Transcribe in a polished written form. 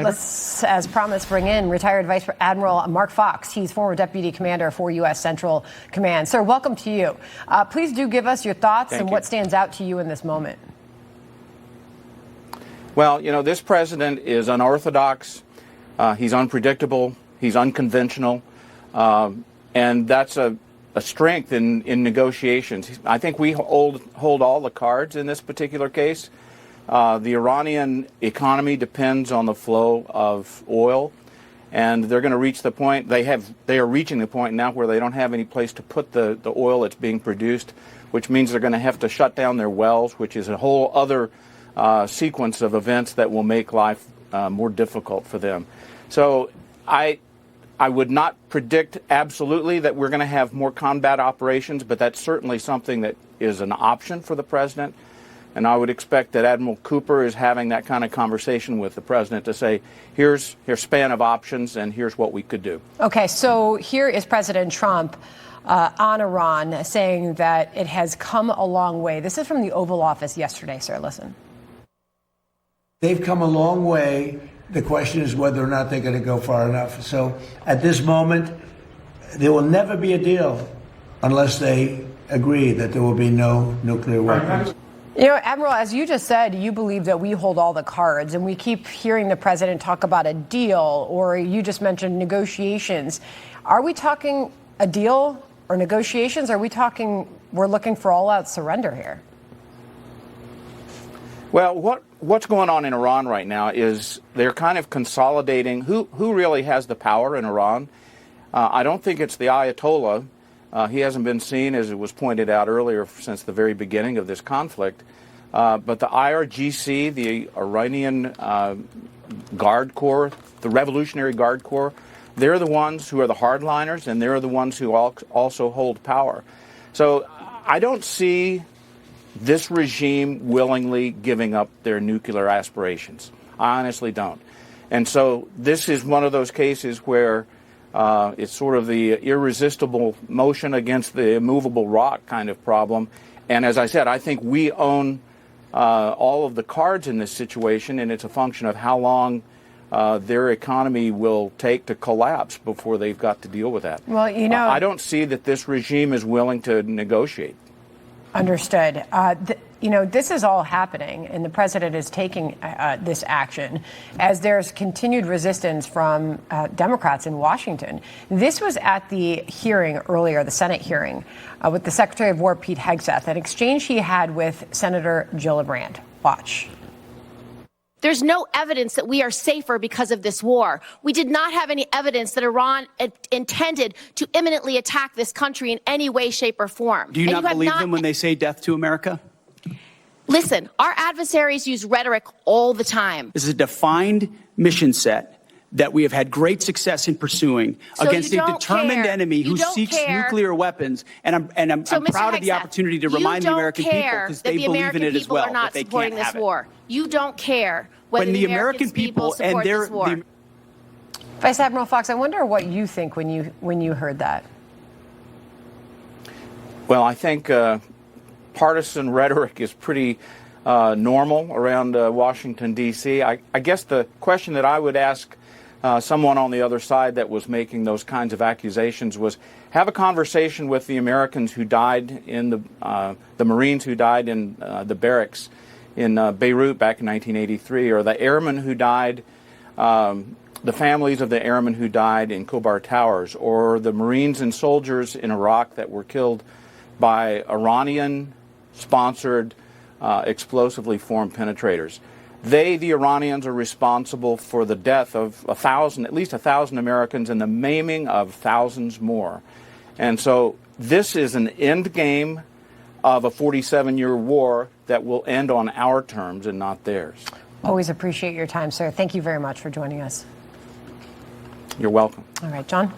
Let's, as promised, bring in retired Vice Admiral Mark Fox. He's former Deputy Commander for U.S. Central Command. Sir, welcome to you. Please do give us your thoughts and what stands out to you in this moment. Well, you know, this president is unorthodox. He's unpredictable. He's unconventional. And that's a strength in negotiations. I think we hold all the cards in this particular case. The Iranian economy depends on the flow of oil, and they're going to reach the point, they are reaching the point now where they don't have any place to put the oil that's being produced, which means they're going to have to shut down their wells, which is a whole other sequence of events that will make life more difficult for them. So I would not predict absolutely that we're going to have more combat operations, but that's certainly something that is an option for the president. And I would expect that Admiral Cooper is having that kind of conversation with the president to say, here's your span of options and here's what we could do. Okay, so here is President Trump on Iran saying that it has come a long way. This is from the Oval Office yesterday, sir. Listen. They've come a long way. The question is whether or not they're going to go far enough. So at this moment, there will never be a deal unless they agree that there will be no nuclear weapons. You know, Admiral, as you just said, you believe that we hold all the cards, and we keep hearing the president talk about a deal, or you just mentioned negotiations. Are we talking a deal or negotiations? Are we talking we're looking for all-out surrender here? Well, what's going on in Iran right now is they're kind of consolidating who really has the power in Iran. I don't think it's the Ayatollah. He hasn't been seen, as it was pointed out earlier, since the very beginning of this conflict. But the IRGC, the Iranian Guard Corps, the Revolutionary Guard Corps, they're the ones who are the hardliners, and they're the ones who also hold power. So I don't see this regime willingly giving up their nuclear aspirations. I honestly don't. And so this is one of those cases where it's sort of the irresistible motion against the immovable rock kind of problem. And as I said, I think we own all of the cards in this situation, and it's a function of how long their economy will take to collapse before they've got to deal with that. Well, you know, I don't see that this regime is willing to negotiate. Understood. You know, this is all happening, and the president is taking this action as there's continued resistance from Democrats in Washington. This was at the hearing earlier, the Senate hearing, with the Secretary of War, Pete Hegseth, an exchange he had with Senator Gillibrand. Watch. There's no evidence that we are safer because of this war. We did not have any evidence that Iran intended to imminently attack this country in any way, shape, or form. Do you not believe them when they say death to America? Listen, our adversaries use rhetoric all the time. This is a defined mission set that we have had great success in pursuing against a determined enemy who seeks nuclear weapons. And I'm proud of the opportunity to remind the American people, because they believe in it as well, that they can't have it. You don't care whether the American people support this war. Vice Admiral Fox, I wonder what you think when you heard that. Well, I think partisan rhetoric is pretty normal around Washington, D.C. I guess the question that I would ask someone on the other side that was making those kinds of accusations was, have a conversation with the Americans who died in the Marines who died in the barracks in Beirut back in 1983, or the airmen who died, the families of the airmen who died in Khobar Towers, or the Marines and soldiers in Iraq that were killed by Iranian-sponsored explosively formed penetrators. They, the Iranians, are responsible for the death of at least 1,000 Americans, and the maiming of thousands more. And so this is an end game of a 47-year war that will end on our terms and not theirs. Always appreciate your time, sir. Thank you very much for joining us. You're welcome. All right, John.